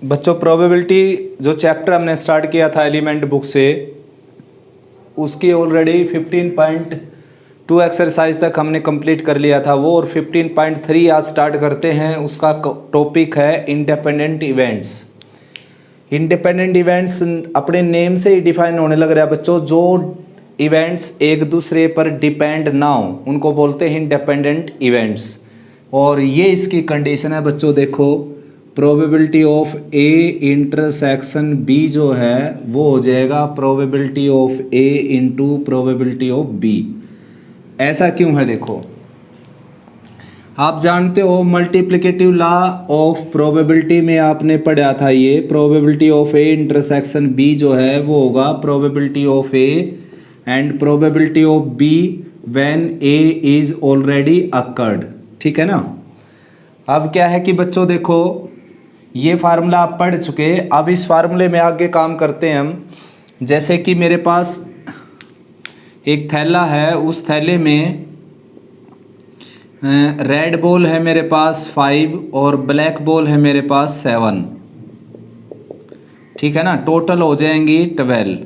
बच्चों प्रोबेबिलिटी जो चैप्टर हमने स्टार्ट किया था एलिमेंट बुक से, उसकी ऑलरेडी 15.2 एक्सरसाइज तक हमने कंप्लीट कर लिया था वो, और 15.3 आज स्टार्ट करते हैं। उसका टॉपिक है इंडिपेंडेंट इवेंट्स। इंडिपेंडेंट इवेंट्स अपने नेम से ही डिफाइन होने लग रहा है बच्चों। जो इवेंट्स एक दूसरे पर डिपेंड ना हो उनको बोलते हैं इंडिपेंडेंट इवेंट्स। और ये इसकी कंडीशन है बच्चों, देखो probability of A intersection B जो है वो हो जाएगा probability of A into probability of B. ऐसा क्यों है देखो, आप जानते हो मल्टीप्लिकेटिव लॉ ऑफ प्रोबेबिलिटी में आपने पढ़ा था, ये probability of A intersection B जो है वो होगा probability of A and probability of B when A is already occurred. ठीक है ना। अब क्या है कि बच्चों देखो ये फार्मूला आप पढ़ चुके, अब इस फार्मूले में आगे काम करते हैं हम। जैसे कि मेरे पास एक थैला है, उस थैले में रेड बॉल है मेरे पास 5 और ब्लैक बॉल है मेरे पास 7। ठीक है ना, टोटल हो जाएंगी 12।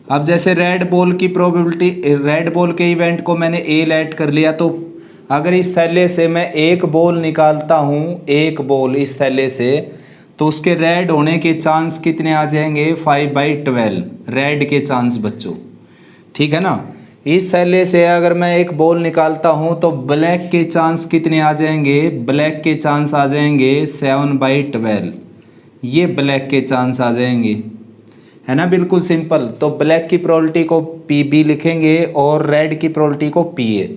अब जैसे रेड बॉल की प्रोबेबिलिटी, रेड बॉल के इवेंट को मैंने ए लेट कर लिया, तो अगर इस थैले से मैं एक बॉल निकालता हूँ, एक बॉल इस थैले से, तो उसके रेड होने के चांस कितने आ जाएंगे 5/12 रेड के चांस बच्चों। ठीक है ना। इस थैले से अगर मैं एक बॉल निकालता हूँ तो ब्लैक के चांस कितने आ जाएंगे, ब्लैक के चांस आ जाएंगे 7/12। ये ब्लैक के चांस आ जाएंगे, है ना, बिल्कुल सिंपल। तो ब्लैक की प्रोबेबिलिटी को PB लिखेंगे और रेड की प्रोबेबिलिटी को PA।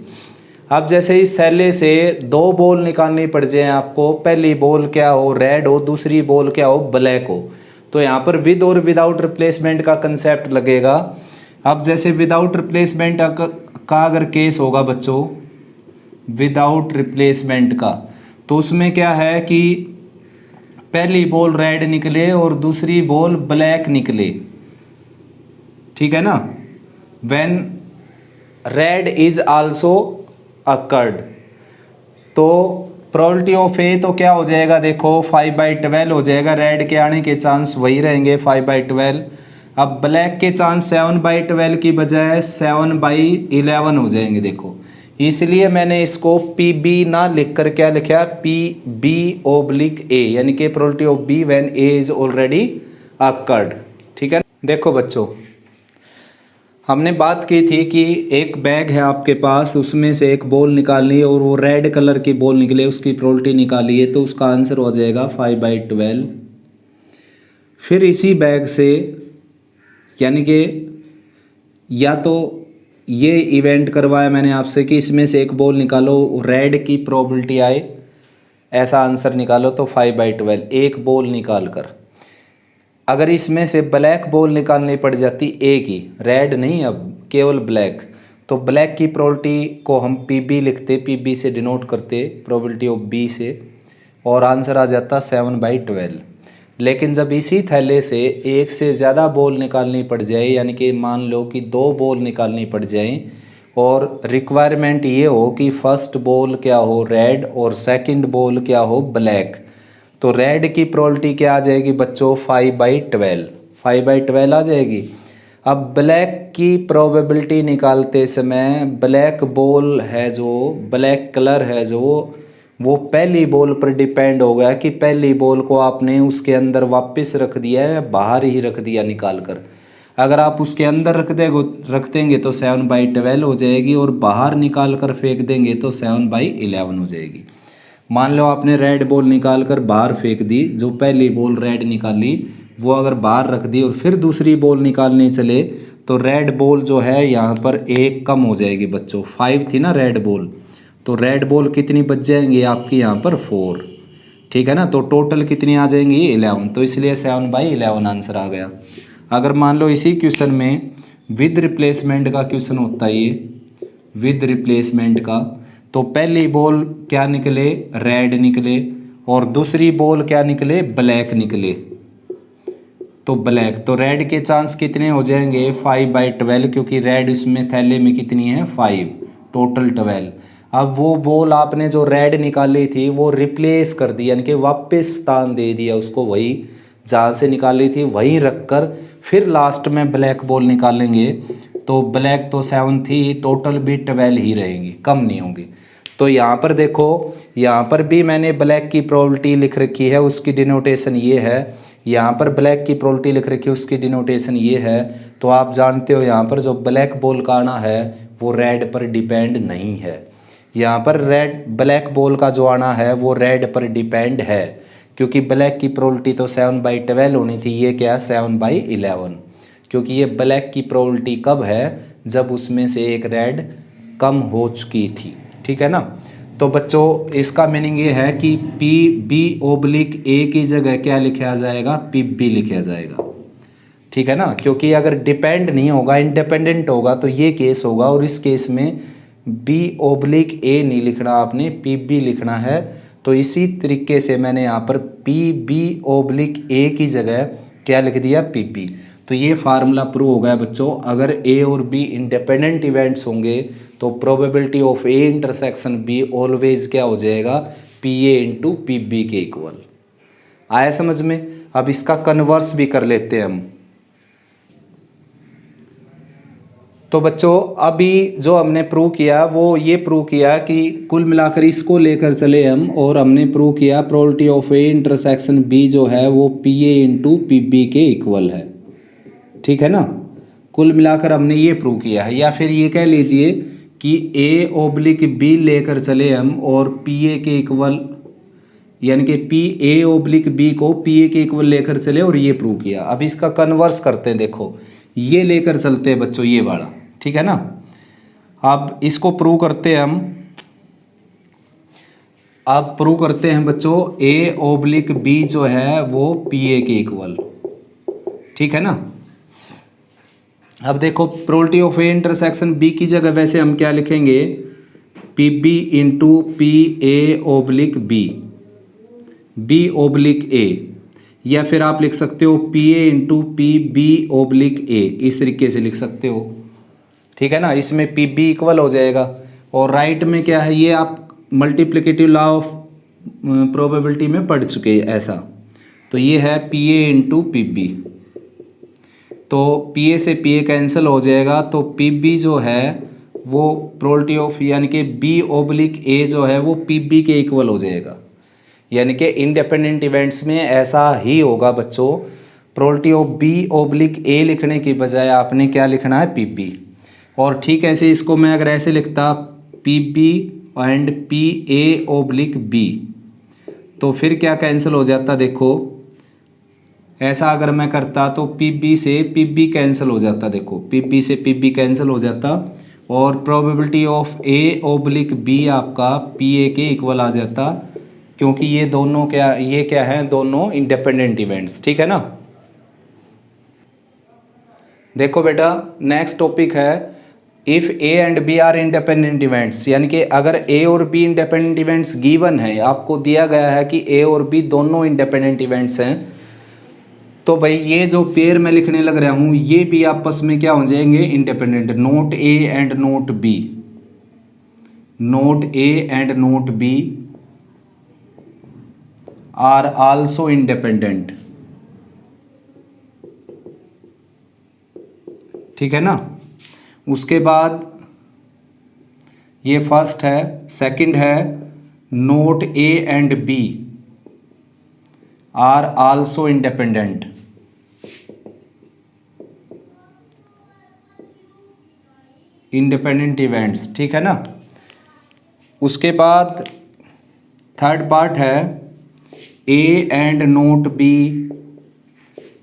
अब जैसे इस थैले से 2 बॉल निकालनी पड़ जाए आपको, पहली बॉल क्या हो रेड हो, दूसरी बॉल क्या हो ब्लैक हो, तो यहाँ पर विद और विदाउट रिप्लेसमेंट का कंसेप्ट लगेगा। अब जैसे विदाउट रिप्लेसमेंट का अगर केस होगा बच्चों, विदाउट रिप्लेसमेंट का, तो उसमें क्या है कि पहली बॉल रेड निकले और दूसरी बॉल ब्लैक निकले। ठीक है ना। When red is also occurred, तो प्रोबेबिलिटी ऑफ ए तो क्या हो जाएगा देखो 5/12 हो जाएगा, रेड के आने के चांस वही रहेंगे 5/12। अब ब्लैक के चांस 7/12 की बजाय 7/11 हो जाएंगे देखो। इसलिए मैंने इसको PB ना लिख कर क्या लिखा, PB/A, यानी कि probability of B when A is already occurred. ठीक है। देखो बच्चों हमने बात की थी कि एक बैग है आपके पास, उसमें से एक बॉल निकालनी है और वो रेड कलर की बॉल निकले, उसकी प्रोबेबिलिटी निकाली है, तो उसका आंसर हो जाएगा 5/12। फिर इसी बैग से, यानी कि या तो ये इवेंट करवाया मैंने आपसे कि इसमें से एक बॉल निकालो रेड की प्रोबेबिलिटी आए, ऐसा आंसर निकालो, तो 5/12 एक बॉल निकाल कर। अगर इसमें से ब्लैक बॉल निकालनी पड़ जाती ए की, रेड नहीं अब केवल ब्लैक, तो ब्लैक की प्रोबेबिलिटी को हम PB लिखते, PB से डिनोट करते प्रोबेबिलिटी ऑफ B से, और आंसर आ जाता 7/12। लेकिन जब इसी थैले से एक से ज़्यादा बॉल निकालनी पड़ जाए, यानी कि मान लो कि 2 बॉल निकालनी पड़ जाए और रिक्वायरमेंट ये हो कि फर्स्ट बॉल क्या हो रेड और सेकंड बॉल क्या हो ब्लैक, तो रेड की प्रोबेबिलिटी क्या आ जाएगी बच्चों 5/12, 5/12 आ जाएगी। अब ब्लैक की प्रोबेबिलिटी निकालते समय ब्लैक बॉल है जो, ब्लैक कलर है जो, वो पहली बॉल पर डिपेंड हो गया कि पहली बॉल को आपने उसके अंदर वापस रख दिया है या बाहर ही रख दिया निकाल कर। अगर आप उसके अंदर रख देंगे तो 7/12 हो जाएगी, और बाहर निकाल कर फेंक देंगे तो 7/11 हो जाएगी। मान लो आपने रेड बॉल निकाल कर बाहर फेंक दी, जो पहली बॉल रेड निकाली वो अगर बाहर रख दी और फिर दूसरी बॉल निकालने चले, तो रेड बॉल जो है यहाँ पर एक कम हो जाएगी बच्चों। 5 थी ना रेड बॉल, तो रेड बॉल कितनी बच जाएंगी आपकी यहाँ पर 4। ठीक है ना। तो टोटल कितनी आ जाएंगी 11, तो इसलिए 7/11 आंसर आ गया। अगर मान लो इसी क्वेश्चन में विद रिप्लेसमेंट का क्वेश्चन होता है, ये विद रिप्लेसमेंट का, तो पहली बॉल क्या निकले रेड निकले और दूसरी बॉल क्या निकले ब्लैक निकले, तो ब्लैक, तो रेड के चांस कितने हो जाएंगे 5/12, क्योंकि रेड इसमें थैले में कितनी है 5, टोटल 12। अब वो बॉल आपने जो रेड निकाली थी वो रिप्लेस कर दी, यानी कि वापस स्थान दे दिया उसको, वही जहाँ से निकाली थी वहीं रख कर फिर लास्ट में ब्लैक बॉल निकालेंगे तो ब्लैक तो 7 थी, टोटल भी 12 ही रहेंगी, कम नहीं होंगी। तो यहाँ पर देखो, यहाँ पर भी मैंने ब्लैक की प्रोबेबिलिटी लिख रखी है, उसकी डिनोटेशन ये है। यहाँ पर ब्लैक की प्रोबेबिलिटी लिख रखी है, उसकी डिनोटेशन ये है। तो आप जानते हो यहाँ पर जो ब्लैक बॉल का आना है वो रेड पर डिपेंड नहीं है। यहाँ पर ब्लैक बॉल का जो आना है वो रेड पर डिपेंड है, क्योंकि ब्लैक की प्रोबेबिलिटी तो 7/12 होनी थी, ये क्या 7/11, क्योंकि ये ब्लैक की प्रोबेबिलिटी कब है, जब उसमें से एक रेड कम हो चुकी थी। ठीक है ना। तो बच्चों इसका मीनिंग ये है कि PB/A की जगह क्या लिखा जाएगा, PB लिखा जाएगा। ठीक है ना, क्योंकि अगर डिपेंड नहीं होगा, इंडिपेंडेंट होगा तो ये केस होगा, और इस केस में B/A नहीं लिखना, आपने PB लिखना है। तो इसी तरीके से मैंने यहाँ पर PB/A की जगह क्या लिख दिया, PB। तो ये फार्मूला प्रूव हो गया बच्चों। अगर A और B इंडिपेंडेंट इवेंट्स होंगे तो probability of A intersection B always क्या हो जाएगा, PA × PB के इक्वल। आया समझ में। अब इसका कन्वर्स भी कर लेते हैं हम। तो बच्चों अभी जो हमने प्रूव किया वो ये प्रूव किया कि कुल मिलाकर इसको लेकर चले हम, और हमने प्रूव किया probability of A intersection B जो है वो PA × PB के इक्वल है। ठीक है ना, कुल मिलाकर हमने ये प्रूव किया है। या फिर ये कह लीजिए कि A/B लेकर चले हम और PA के इक्वल, यानी कि A/B को PA के इक्वल लेकर चले और ये प्रूव किया। अब इसका कन्वर्स करते हैं, देखो ये लेकर चलते हैं बच्चों, ये वाला। ठीक है ना। अब इसको प्रूव करते हैं हम। अब प्रूव करते हैं बच्चों A/B जो है वो PA के इक्वल। ठीक है ना। अब देखो probability of A intersection B की जगह वैसे हम क्या लिखेंगे, PB × PA/B, B/A, या फिर आप लिख सकते हो PA × PB/A, इस तरीके से लिख सकते हो। ठीक है ना, इसमें PB इक्वल हो जाएगा। और राइट में क्या है, ये आप मल्टीप्लिकेटिव लॉ ऑफ प्रोबेबिलिटी में पढ़ चुके हैं ऐसा। तो ये है PA × PB, तो PA से PA कैंसिल हो जाएगा, तो PB जो है वो प्रोबेबिलिटी ऑफ, यानी कि B/A जो है वो PB के इक्वल हो जाएगा। यानी कि इंडिपेंडेंट इवेंट्स में ऐसा ही होगा बच्चों, प्रोबेबिलिटी ऑफ B/A लिखने की बजाय आपने क्या लिखना है, PB। और ठीक ऐसे इसको मैं अगर ऐसे लिखता PB & PA/B, तो फिर क्या कैंसिल हो जाता, देखो ऐसा अगर मैं करता तो PB से PB कैंसिल हो जाता, देखो PB से PB कैंसिल हो जाता, और प्रोबेबिलिटी ऑफ A/B आपका PA के इक्वल आ जाता, क्योंकि ये दोनों क्या, ये क्या है, दोनों इंडिपेंडेंट इवेंट्स। ठीक है ना। देखो बेटा नेक्स्ट टॉपिक है if A and B are independent events, यानी कि अगर A और B इंडिपेंडेंट इवेंट्स गिवन है, आपको दिया गया है कि A और B दोनों इंडिपेंडेंट इवेंट्स हैं, तो भाई ये जो पेयर मैं लिखने लग रहा हूँ ये भी आपस में क्या हो जाएंगे, independent. Not A and not B, not A and not B are also independent. ठीक है ना। उसके बाद ये फर्स्ट है, सेकंड है not A and B are also independent. Independent events. ठीक है ना। उसके बाद थर्ड पार्ट है A and not B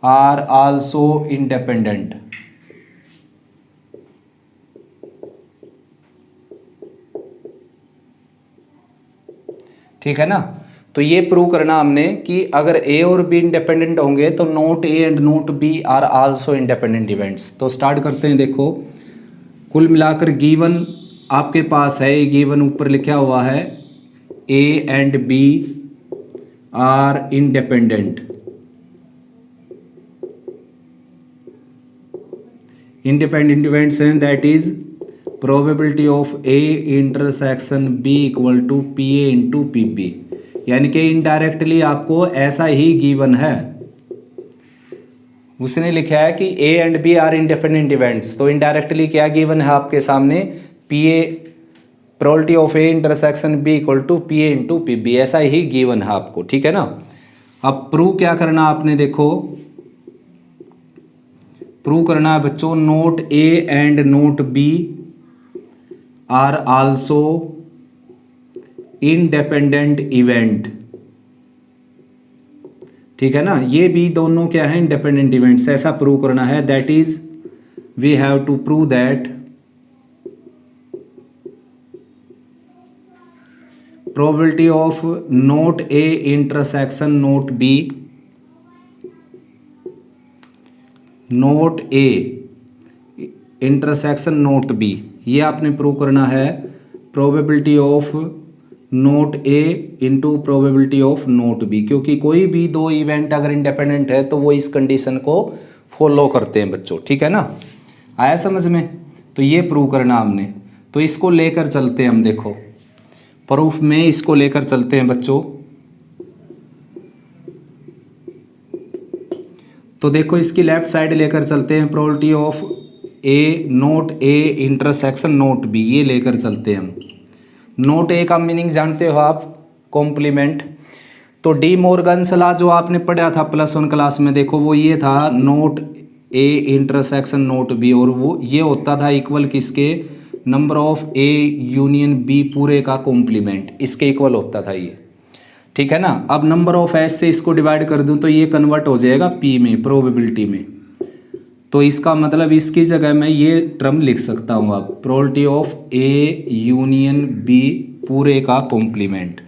are also independent. ठीक है ना। तो ये प्रूव करना हमने कि अगर A और B इंडिपेंडेंट होंगे तो not A and not B are also independent events. तो स्टार्ट करते हैं। देखो कुल मिलाकर गिवन आपके पास है, ये गिवन ऊपर लिखा हुआ है A and B are independent. Independent events हैं, that is probability of A intersection B equal to P A into P B, यानी कि इनडायरेक्टली आपको ऐसा ही गिवन है। उसने लिखा है कि A and B are independent events, तो इनडायरेक्टली क्या गिवन है आपके सामने, P A probability of A intersection B equal to P A into P B, ऐसा ही गिवन है आपको, ठीक है ना। अब प्रूव क्या करना आपने, देखो प्रूव करना है बच्चों, not A and not B are also independent event, ठीक है ना। ये भी दोनों क्या है, इंडिपेंडेंट इवेंट्स, ऐसा प्रूव करना है। That is we have to prove that probability of not A intersection not B, not A intersection not B, ये आपने प्रूव करना है। Probability of not A into probability of not B, क्योंकि कोई भी दो इवेंट अगर इंडिपेंडेंट है तो वो इस कंडीशन को फॉलो करते हैं बच्चों, ठीक है ना। आया समझ में, तो ये प्रूव करना हमने, तो इसको लेकर चलते हैं हम, देखो प्रूफ में इसको लेकर चलते हैं बच्चों। तो देखो इसकी लेफ्ट साइड लेकर चलते हैं, probability of A not A intersection not B, ये लेकर चलते हैं हम। नोट ए का मीनिंग जानते हो आप, कॉम्प्लीमेंट। तो डी मॉर्गन्स लॉ जो आपने पढ़ा था +1 क्लास में, देखो वो ये था not A intersection not B, और वो ये होता था इक्वल किसके, number of A union B पूरे का कॉम्प्लीमेंट, इसके इक्वल होता था ये, ठीक है ना। अब नंबर ऑफ एस से इसको डिवाइड कर दूं तो ये कन्वर्ट हो जाएगा पी में, प्रोबेबिलिटी में। तो इसका मतलब इसकी जगह मैं ये टर्म लिख सकता हूँ अब, probability of A union B पूरे का कॉम्प्लीमेंट।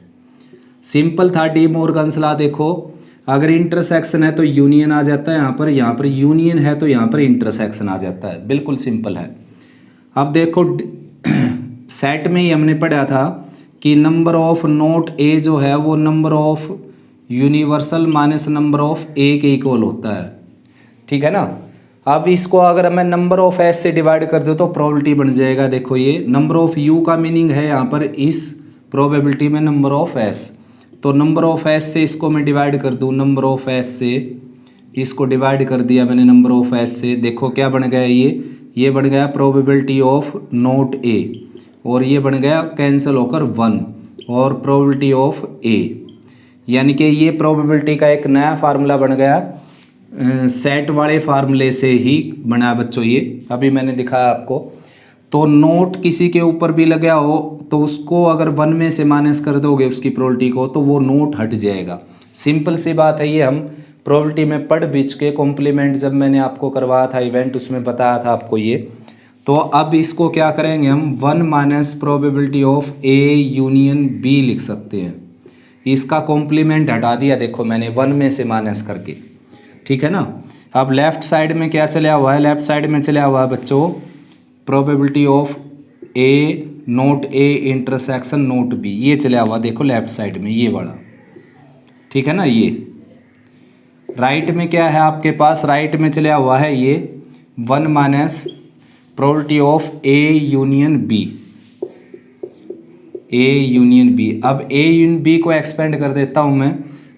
सिंपल था डी मॉर्गन्स लॉ, देखो अगर इंटरसेक्शन है तो यूनियन आ जाता है यहाँ पर यूनियन है तो यहाँ पर इंटरसेक्शन आ जाता है, बिल्कुल सिंपल है। अब देखो सेट में ही हमने पढ़ा था कि नंबर ऑफ नोट ए जो है वो number of universal minus number of A के इक्वल होता है, ठीक है ना। अब इसको अगर मैं नंबर ऑफ एस से डिवाइड कर दूँ तो प्रोबेबिलिटी बन जाएगा, देखो ये नंबर ऑफ यू का मीनिंग है यहाँ पर इस प्रोबेबिलिटी में नंबर ऑफ एस, तो नंबर ऑफ एस से इसको मैं डिवाइड कर दूँ, नंबर ऑफ एस से इसको डिवाइड कर दिया मैंने नंबर ऑफ एस से, देखो क्या बन गया ये बन गया प्रोबेबिलिटी ऑफ नोट ए, और ये बन गया कैंसिल होकर 1 और प्रोबेबिलिटी ऑफ ए, यानी कि ये प्रोबेबिलिटी का एक नया फार्मूला बन गया, सेट वाले फार्मूले से ही बना बच्चों ये, अभी मैंने दिखाया आपको। तो नोट किसी के ऊपर भी लगा हो तो उसको अगर 1 में से माइनस कर दोगे उसकी प्रोबेबिलिटी को तो वो नोट हट जाएगा, सिंपल सी बात है। ये हम प्रोबेबिलिटी में पढ़ बीच के कॉम्प्लीमेंट जब मैंने आपको करवाया था इवेंट, उसमें बताया था आपको ये। तो अब इसको क्या करेंगे हम, 1 minus probability of A union B लिख सकते हैं, इसका कॉम्प्लीमेंट हटा दिया देखो मैंने 1 में से माइनस करके, ठीक है ना। अब लेफ्ट साइड में क्या चला हुआ है, लेफ्ट साइड में चला हुआ है बच्चों probability of A not A intersection not B, ये चला हुआ देखो लेफ्ट साइड में ये वाला, ठीक है ना। ये राइट में क्या है आपके पास, राइट में चला हुआ है ये 1 minus probability of A union B, A union B. अब ए यूनियन बी को एक्सपेंड कर देता हूँ मैं,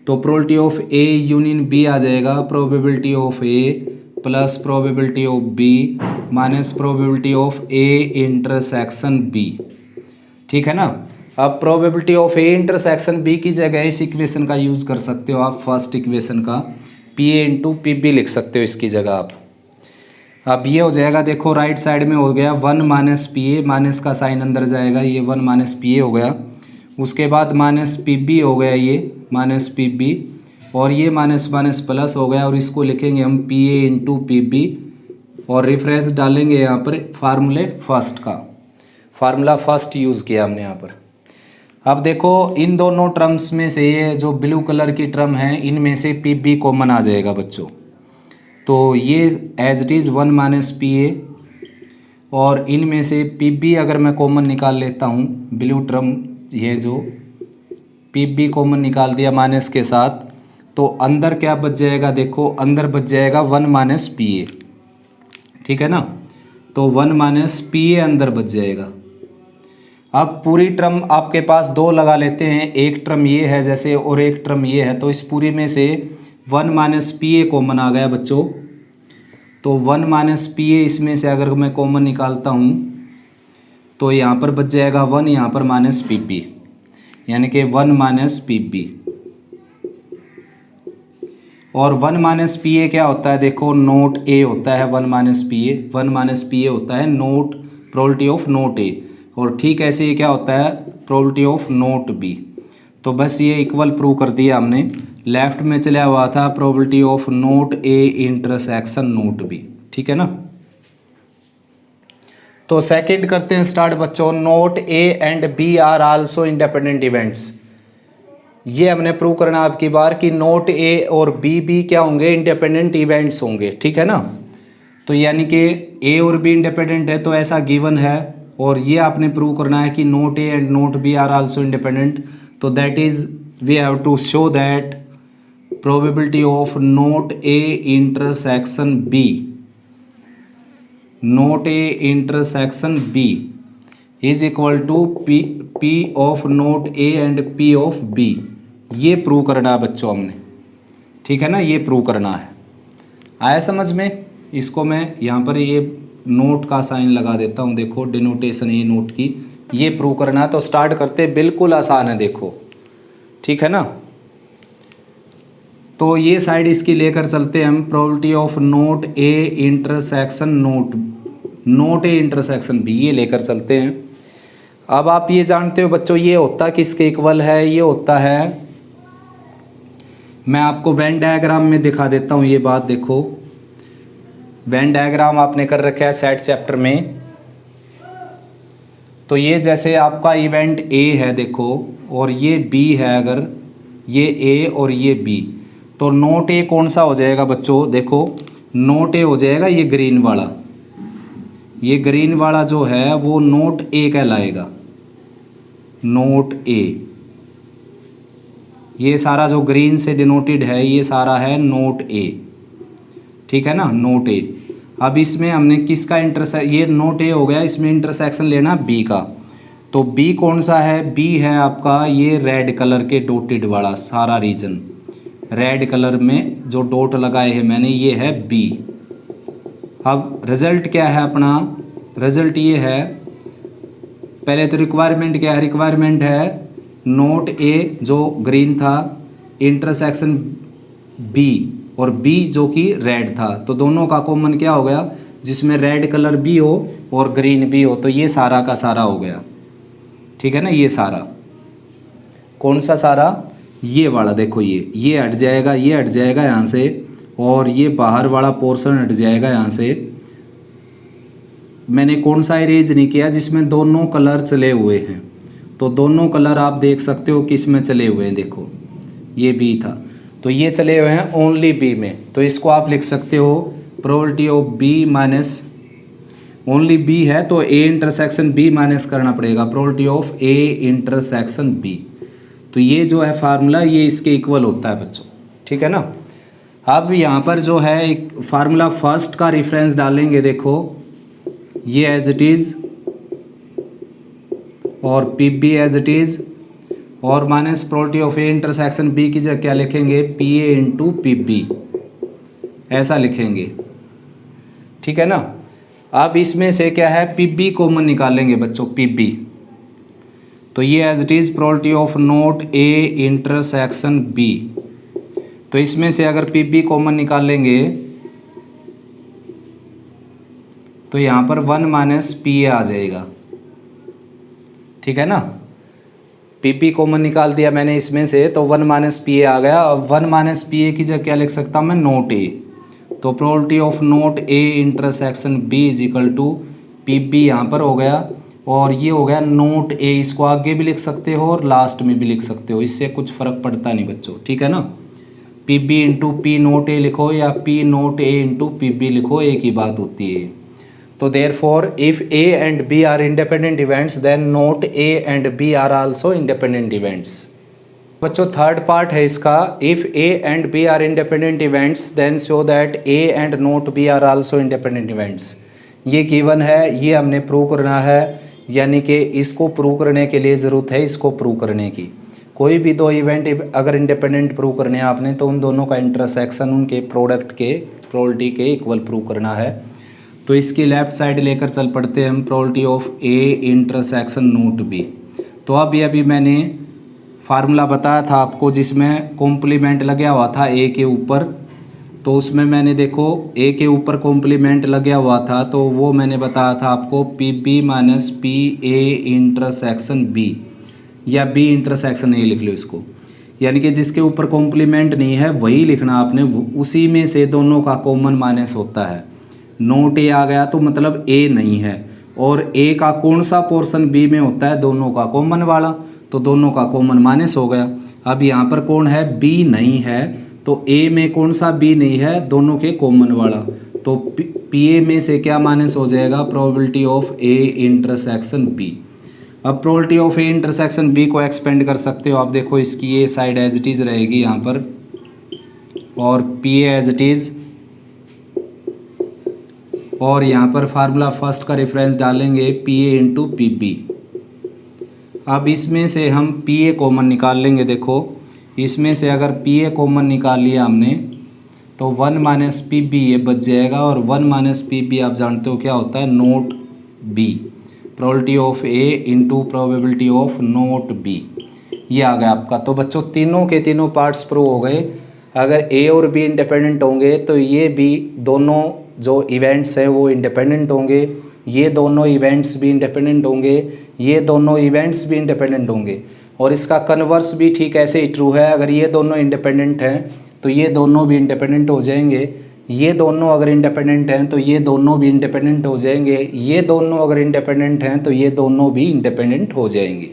तो probability of A union B आ जाएगा probability of A plus probability of B minus probability of A intersection B, ठीक है ना। अब probability of A intersection B की जगह इस इक्वेशन का यूज़ कर सकते हो आप, फर्स्ट इक्वेशन का P A into P B लिख सकते हो इसकी जगह आप। अब ये हो जाएगा देखो राइट साइड में हो गया 1 माइनस पी ए, माइनस का साइन अंदर जाएगा, ये 1 माइनस पी ए हो गया, उसके बाद माइनस पी बी हो गया, ये माइनस पी बी, और ये माइनस माइनस प्लस हो गया, और इसको लिखेंगे हम P A into P B, और रेफरेंस डालेंगे यहाँ पर फार्मूले फर्स्ट का, फार्मूला फर्स्ट यूज़ किया हमने यहाँ पर। अब देखो इन दोनों टर्म्स में से ये जो ब्लू कलर की टर्म है इनमें से पी बी कॉमन आ जाएगा बच्चों, तो ये as it is 1 minus P A, और इनमें से पी बी अगर मैं कॉमन निकाल लेता हूँ, ब्लू टर्म ये जो पी बी कॉमन निकाल दिया माइनस के साथ, तो अंदर क्या बच जाएगा, देखो अंदर बच जाएगा 1 माइनस पी ए, ठीक है ना। तो 1 माइनस पी ए अंदर बच जाएगा। अब पूरी टर्म आपके पास दो लगा लेते हैं, एक टर्म ये है जैसे और एक टर्म ये है, तो इस पूरी में से 1 माइनस पी ए कॉमन आ गया बच्चों। तो 1 माइनस पी ए इसमें से अगर मैं कॉमन निकालता हूँ तो यहाँ पर बच जाएगा 1, यहाँ पर माइनस पी बी, यानी कि 1 माइनस पी बी। और 1 माइनस पी ए क्या होता है, देखो नोट ए होता है 1 माइनस पी ए। 1 माइनस पी ए होता है नोट प्रोबेबिलिटी ऑफ नोट ए, और ठीक ऐसे ये क्या होता है प्रोबेबिलिटी ऑफ नोट बी। तो बस ये इक्वल प्रूव कर दिया हमने। लेफ्ट में चला हुआ था probability of not A intersection not B, ठीक है ना। तो सेकंड करते हैं स्टार्ट बच्चों। Not A and B are also independent events. ये हमने प्रूव करना आपकी बार कि नोट ए और बी भी क्या होंगे, इंडिपेंडेंट इवेंट्स होंगे, ठीक है ना। तो यानी कि ए और बी इंडिपेंडेंट है तो ऐसा गिवन है, और ये आपने प्रूव करना है कि not A and not B are also independent. तो that is we have to show that probability of not A intersection B, not A intersection B is equal to P of not A and P of B. ये prove करना है बच्चों हमने, ठीक है ना, ये प्रूव करना है। आया समझ में। इसको मैं यहाँ पर ये नोट का साइन लगा देता हूँ, देखो डिनोटेशन ये नोट की, ये प्रूव करना है। तो स्टार्ट करते, बिल्कुल आसान है देखो, ठीक है ना। तो ये साइड इसकी लेकर चलते हैं हम, probability of not A intersection not A intersection B, ये लेकर चलते हैं। अब आप ये जानते हो बच्चों ये होता किसके इक्वल है, ये होता है, मैं आपको वेन डायग्राम में दिखा देता हूँ ये बात। देखो वेन डायग्राम आपने कर रखा है सेट चैप्टर में। तो ये जैसे आपका इवेंट ए है देखो, और ये बी है, अगर ये ए और ये बी, तो नोट ए कौन सा हो जाएगा बच्चों, देखो नोट ए हो जाएगा ये ग्रीन वाला। ये ग्रीन वाला जो है वो नोट ए कहलाएगा, नोट ए। ये सारा जो ग्रीन से डिनोटेड है ये सारा है नोट ए, ठीक है ना, नोट ए। अब इसमें हमने किसका ये नोट ए हो गया, इसमें इंटरसेक्शन लेना बी का। तो बी कौन सा है, बी है आपका ये रेड कलर के डॉटेड वाला सारा रीजन, रेड कलर में जो डॉट लगाए हैं मैंने, ये है बी। अब रिजल्ट क्या है अपना, रिजल्ट ये है, पहले तो रिक्वायरमेंट क्या है, रिक्वायरमेंट है नोट ए जो ग्रीन था इंटरसेक्शन बी, और बी जो कि रेड था। तो दोनों का कॉमन क्या हो गया, जिसमें रेड कलर भी हो और ग्रीन भी हो, तो ये सारा का सारा हो गया, ठीक है ना। ये सारा कौन सा सारा, ये वाला देखो, ये हट जाएगा, ये हट जाएगा यहाँ से, और ये बाहर वाला पोर्शन हट जाएगा यहाँ से। मैंने कौन सा इरेज नहीं किया, जिसमें दोनों कलर चले हुए हैं। तो दोनों कलर आप देख सकते हो किस में चले हुए हैं, देखो ये बी था, तो ये चले हुए हैं ओनली बी में। तो इसको आप लिख सकते हो probability of B minus, only B है तो ए इंटरसेक्शन बी माइनस करना पड़ेगा, probability of A intersection B. तो ये जो है फार्मूला ये इसके इक्वल होता है बच्चों, ठीक है ना। अब यहाँ पर जो है एक फार्मूला फर्स्ट का रेफरेंस डालेंगे, देखो ये एज इट इज़ और P B as it is, और minus probability of A intersection B की जगह क्या लिखेंगे, P A into P B, ऐसा लिखेंगे, ठीक है ना। अब इसमें से क्या है, पी बी कॉमन निकालेंगे बच्चों, पी बी। तो ये as it is probability of not A intersection B. तो इसमें से अगर पी बी कॉमन निकालेंगे तो यहाँ पर 1 माइनस पी ए आ जाएगा, ठीक है ना। पी बी कॉमन निकाल दिया मैंने इसमें से, तो 1 माइनस पी ए आ गया। अब 1 माइनस पी ए की जगह क्या लिख सकता हूँ मैं, नोट ए। तो probability of not A intersection B is equal to P B यहाँ पर हो गया, और ये हो गया नोट ए। इसको आगे भी लिख सकते हो और लास्ट में भी लिख सकते हो, इससे कुछ फ़र्क पड़ता नहीं बच्चों, ठीक है ना। P B into P not A लिखो या P not A into P B लिखो, एक ही बात होती है। तो therefore if A and B are independent events then note A and B are also independent events। बच्चों थर्ड पार्ट है इसका, if A and B are independent events then show that A and note B are also independent events। ये given है, ये हमने prove करना है, यानी कि इसको प्रूव करने के लिए ज़रूरत है इसको प्रूव करने की। कोई भी दो इवेंट अगर इंडिपेंडेंट प्रूव करने हैं आपने तो उन दोनों का इंटरसेक्शन उनके प्रोडक्ट के प्रोबेबिलिटी के इक्वल प्रूव करना है। तो इसकी लेफ्ट साइड लेकर चल पड़ते हैं हम, probability of A intersection not B. तो अभी मैंने फार्मूला बताया था आपको जिसमें कॉम्प्लीमेंट लगा हुआ था ए के ऊपर, तो उसमें मैंने देखो ए के ऊपर कॉम्प्लीमेंट लगा हुआ था तो वो मैंने बताया था आपको P B minus P A intersection B, या बी इंटरसेक्शन ए लिख लो इसको, यानी कि जिसके ऊपर कॉम्प्लीमेंट नहीं है वही लिखना आपने, उसी में से दोनों का कॉमन माइनस होता है। नोट ए आ गया तो मतलब ए नहीं है, और ए का कौन सा पोर्शन बी में होता है, दोनों का कॉमन वाला, तो दोनों का कॉमन माइनस हो गया। अब यहाँ पर कौन है, बी नहीं है, तो ए में कौन सा बी नहीं है, दोनों के कॉमन वाला, तो पी ए में से क्या माइनस हो जाएगा, probability of A intersection B. अब probability of A intersection B को एक्सपेंड कर सकते हो आप, देखो इसकी ये साइड एज इट इज़ रहेगी यहाँ पर, और P A as it is, और यहाँ पर फार्मूला फर्स्ट का रेफरेंस डालेंगे P A into P B. अब इसमें से हम पी ए कॉमन निकाल लेंगे, देखो इसमें से अगर पी ए कॉमन निकाल लिया हमने तो 1 माइनस पी बी ये बच जाएगा, और 1 माइनस पी बी आप जानते हो क्या होता है, not B, probability of A into probability of not B, ये आ गया आपका। तो बच्चों तीनों के तीनों पार्ट्स प्रूव हो गए। अगर ए और बी इंडिपेंडेंट होंगे तो ये भी दोनों जो इवेंट्स हैं वो इंडिपेंडेंट होंगे, ये दोनों इवेंट्स भी इंडिपेंडेंट होंगे, ये दोनों इवेंट्स भी इंडिपेंडेंट होंगे, और इसका कन्वर्स भी ठीक ऐसे ही ट्रू है। अगर ये दोनों इंडिपेंडेंट हैं तो ये दोनों भी इंडिपेंडेंट हो जाएंगे, ये दोनों अगर इंडिपेंडेंट हैं तो ये दोनों भी इंडिपेंडेंट हो जाएंगे, ये दोनों अगर इंडिपेंडेंट हैं तो ये दोनों भी इंडिपेंडेंट हो जाएंगे।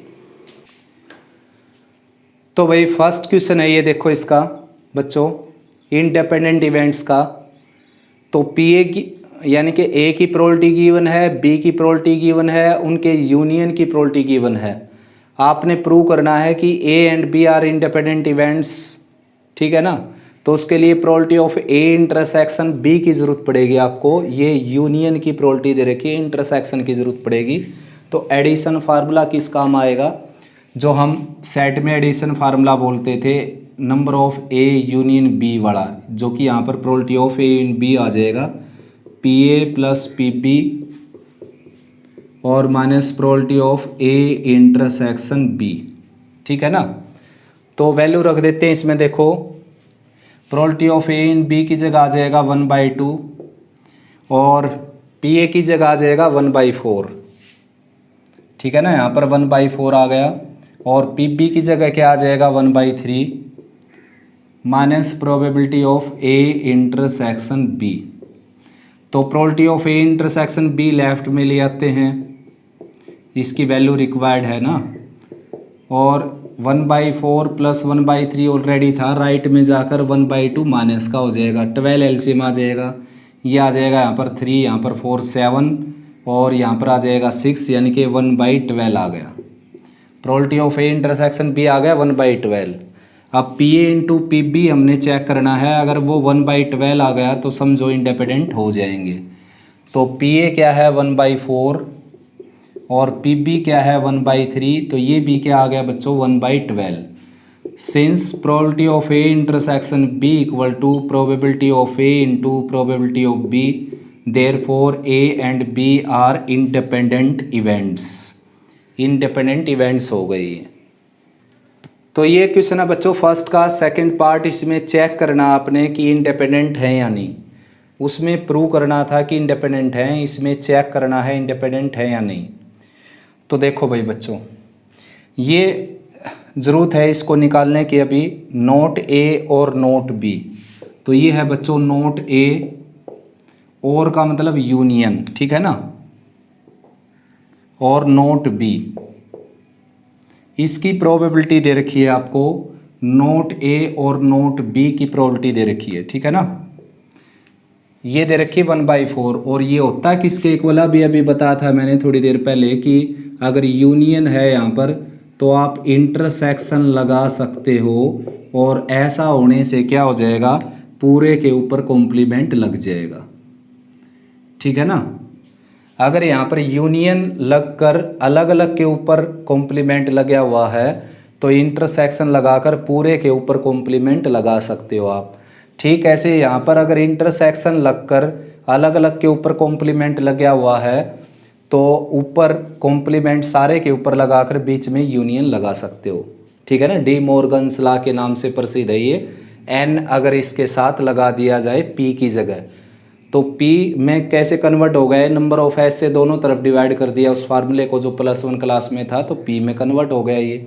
तो भाई फर्स्ट क्वेश्चन है ये, देखो इसका बच्चों इंडिपेंडेंट इवेंट्स का, तो पी ए की यानी कि ए की प्रोबेबिलिटी गिवन है, बी की प्रोबेबिलिटी गिवन है, उनके यूनियन की प्रोबेबिलिटी गिवन है। आपने प्रूव करना है कि A and B are independent events, ठीक है ना। तो उसके लिए probability of A intersection B की ज़रूरत पड़ेगी आपको, ये यूनियन की प्रोबेबिलिटी दे रखी है, इंटरसेक्शन की ज़रूरत पड़ेगी। तो एडिशन फार्मूला किस काम आएगा, जो हम सेट में एडिशन फार्मूला बोलते थे, number of A union B वाला, जो कि यहाँ पर probability of A in B आ जाएगा, P A plus P B और minus probability of A intersection B, ठीक है ना। तो वैल्यू रख देते हैं इसमें, देखो probability of A in B की जगह आ जाएगा 1/2 और पी ए की जगह आ जाएगा 1/4, ठीक है ना। यहाँ पर 1/4 आ गया, और पी बी की जगह क्या आ जाएगा 1/3 minus probability of A intersection B. तो probability of A intersection B left में ले आते हैं, इसकी वैल्यू रिक्वायर्ड है ना, और 1/4 प्लस 1/3 ऑलरेडी था, राइट में जाकर 1/2 माइनस का हो जाएगा, 12 एलसीएम आ जाएगा, ये आ जाएगा यहाँ पर 3, यहाँ पर 4 7, और यहाँ पर आ जाएगा 6, यानी कि 1/12 आ गया। Probability of A intersection B आ गया 1/12। अब P A into P B हमने चेक करना है, अगर वो 1/12 आ गया तो समझो इंडिपेंडेंट हो जाएंगे। तो पी ए क्या है 1/4 और पी बी क्या है 1/3, तो ये भी क्या आ गया बच्चों 1/12। Since probability of A intersection B equal to probability of A into probability of B, therefore A and B are independent events, independent events हो गई है। तो ये क्वेश्चन है बच्चों फर्स्ट का। सेकंड पार्ट इसमें चेक करना आपने कि इंडिपेंडेंट है या नहीं, उसमें प्रूव करना था कि इंडिपेंडेंट है, इसमें चेक करना है इंडिपेंडेंट है या नहीं। तो देखो भाई बच्चों, ये ज़रूरत है इसको निकालने की अभी, नोट ए और नोट बी। तो ये है बच्चों नोट ए, और का मतलब यूनियन, ठीक है ना, और नोट बी, इसकी प्रोबेबिलिटी दे रखी है आपको, नोट ए और नोट बी की प्रोबेबिलिटी दे रखी है, ठीक है ना। ये दे रखी है 1/4, और ये होता है किसके इक्वल, अभी बताया था मैंने थोड़ी देर पहले कि अगर यूनियन है यहाँ पर तो आप इंटरसेक्शन लगा सकते हो, और ऐसा होने से क्या हो जाएगा, पूरे के ऊपर कॉम्प्लीमेंट लग जाएगा, ठीक है ना। अगर यहाँ पर यूनियन लगकर अलग अलग के ऊपर कॉम्प्लीमेंट लगा हुआ है तो इंटरसेक्शन लगाकर पूरे के ऊपर कॉम्प्लीमेंट लगा सकते हो आप। ठीक ऐसे यहाँ पर अगर इंटरसेक्शन लगकर अलग अलग के ऊपर कॉम्प्लीमेंट लगा हुआ है तो ऊपर कॉम्प्लीमेंट सारे के ऊपर लगाकर बीच में यूनियन लगा सकते हो। ठीक है ना, डी मॉर्गन्स लॉ के नाम से प्रसिद्ध है ये। एन अगर इसके साथ लगा दिया जाए पी की जगह तो पी में कैसे कन्वर्ट हो गया, नंबर ऑफ एस से दोनों तरफ डिवाइड कर दिया उस फार्मूले को जो +1 क्लास में था, तो पी में कन्वर्ट हो गया ये।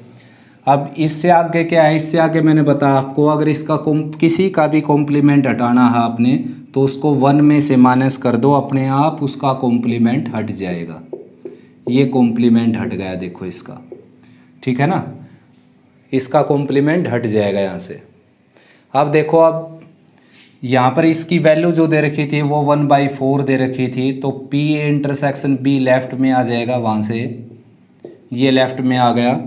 अब इससे आगे क्या है, इससे आगे मैंने बताया आपको अगर इसका किसी का भी कॉम्प्लीमेंट हटाना है आपने तो उसको 1 में से माइनस कर दो, अपने आप उसका कॉम्प्लीमेंट हट जाएगा। ये कॉम्प्लीमेंट हट गया देखो इसका, ठीक है ना, इसका कॉम्प्लीमेंट हट जाएगा यहाँ से। अब देखो अब यहाँ पर इसकी वैल्यू जो दे रखी थी वो 1/4 दे रखी थी, तो P इंटरसेक्शन B लेफ़्ट में आ जाएगा, वहाँ से ये लेफ़्ट में आ गया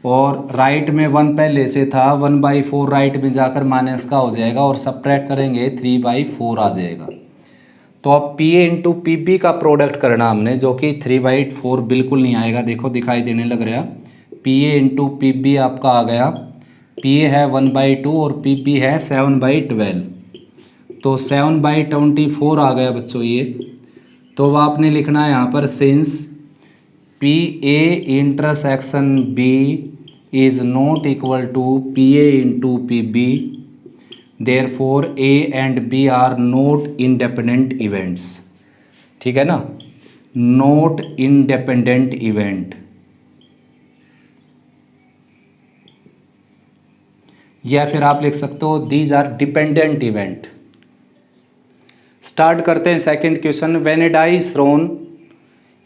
और राइट में 1 पहले से था, 1/4 राइट में जाकर माइनस का हो जाएगा और सब्ट्रैक्ट करेंगे 3/4 आ जाएगा। तो अब P इंटू PB का प्रोडक्ट करना हमने, जो कि 3/4 बिल्कुल नहीं आएगा, देखो दिखाई देने लग रहा। PA इंटू PB आपका आ गया, PA है 1/2 और PB है 7/12, तो 7/24 आ गया बच्चों ये। तो अब आपने लिखना है यहाँ पर since PA intersection B is not equal to PA into PB, therefore A and B are not independent events. ठीक है ना, नॉट इंडिपेंडेंट इवेंट, या फिर आप लिख सकते हो these are dependent event. Start करते हैं second question. When a die is thrown,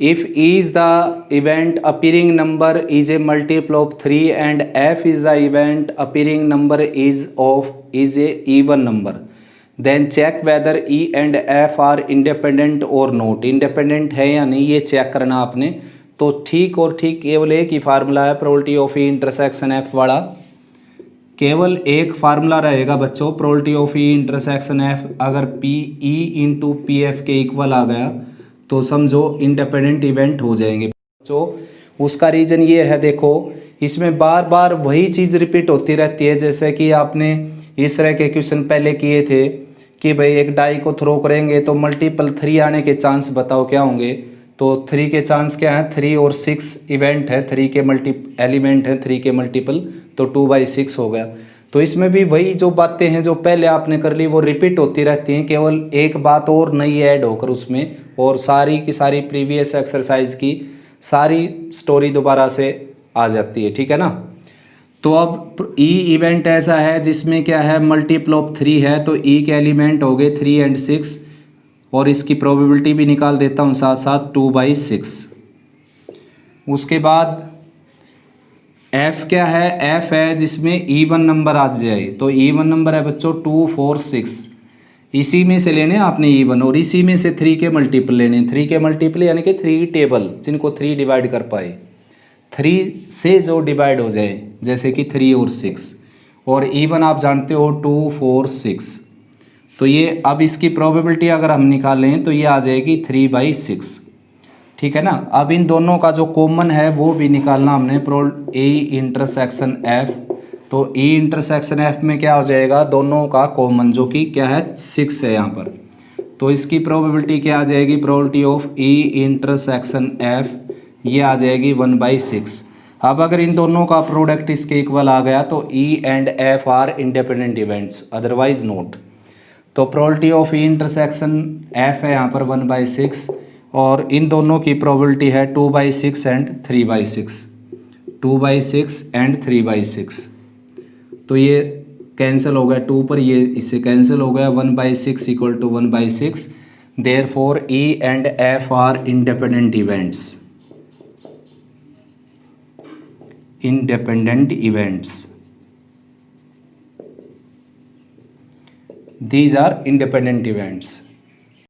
if E is the event appearing number is a multiple of 3 and F is the event appearing number is a even number, then check whether E and F are independent or not। Independent है या नहीं ये check करना आपने। तो ठीक और ठीक केवल एक ही फार्मूला है probability of E intersection F वाला, केवल एक फार्मूला रहेगा बच्चों probability of E intersection F। अगर PE इंटू PF के इक्वल आ गया तो समझो इंडिपेंडेंट इवेंट हो जाएंगे बच्चों। उसका रीज़न ये है, देखो इसमें बार बार वही चीज़ रिपीट होती रहती है, जैसे कि आपने इस तरह के क्वेश्चन पहले किए थे कि भाई एक डाई को थ्रो करेंगे तो मल्टीपल 3 आने के चांस बताओ क्या होंगे। तो 3 के चांस क्या है, 3 और 6 इवेंट है, 3 के एलिमेंट है 3 के मल्टीपल, तो 2/6 हो गया। तो इसमें भी वही जो बातें हैं जो पहले आपने कर ली वो रिपीट होती रहती हैं, केवल एक बात और नई ऐड होकर उसमें, और सारी की सारी प्रीवियस एक्सरसाइज की सारी स्टोरी दोबारा से आ जाती है। ठीक है ना। तो अब E इवेंट ऐसा है जिसमें क्या है मल्टीपल ऑफ 3 है, तो E के एलिमेंट हो गए 3 और 6, और इसकी प्रोबेबिलिटी भी निकाल देता हूँ साथ साथ 2/6। उसके बाद F क्या है, F है जिसमें even नंबर आ जाए, तो even नंबर है बच्चों 2, 4, 6, इसी में से लेने आपने even, और इसी में से 3 के मल्टीपल लेने, 3 के मल्टीपल यानी कि 3 टेबल जिनको 3 डिवाइड कर पाए, 3 से जो डिवाइड हो जाए जैसे कि 3 और 6, और even आप जानते हो 2, 4, 6। तो ये अब इसकी प्रोबेबिलिटी अगर हम निकालें तो ये आ जाएगी 3/6। ठीक है ना। अब इन दोनों का जो कॉमन है वो भी निकालना हमने, E इंटरसेक्शन F, तो E इंटरसेक्शन F में क्या हो जाएगा, दोनों का कॉमन जो कि क्या है 6 है यहाँ पर, तो इसकी प्रोबेबिलिटी क्या आ जाएगी, probability of E intersection F ये आ जाएगी 1/6। अब अगर इन दोनों का प्रोडक्ट इसके इक्वल आ गया तो E and F are independent events, otherwise not. तो probability of E intersection F है यहाँ पर 1/6, और इन दोनों की प्रोबेबिलिटी है 2/6 एंड 3/6, 2/6 एंड 3/6। तो ये कैंसिल हो गया, 2 पर ये इससे कैंसिल हो गया, 1/6 equal to 1/6, therefore E and F are independent events, independent events, these are independent events।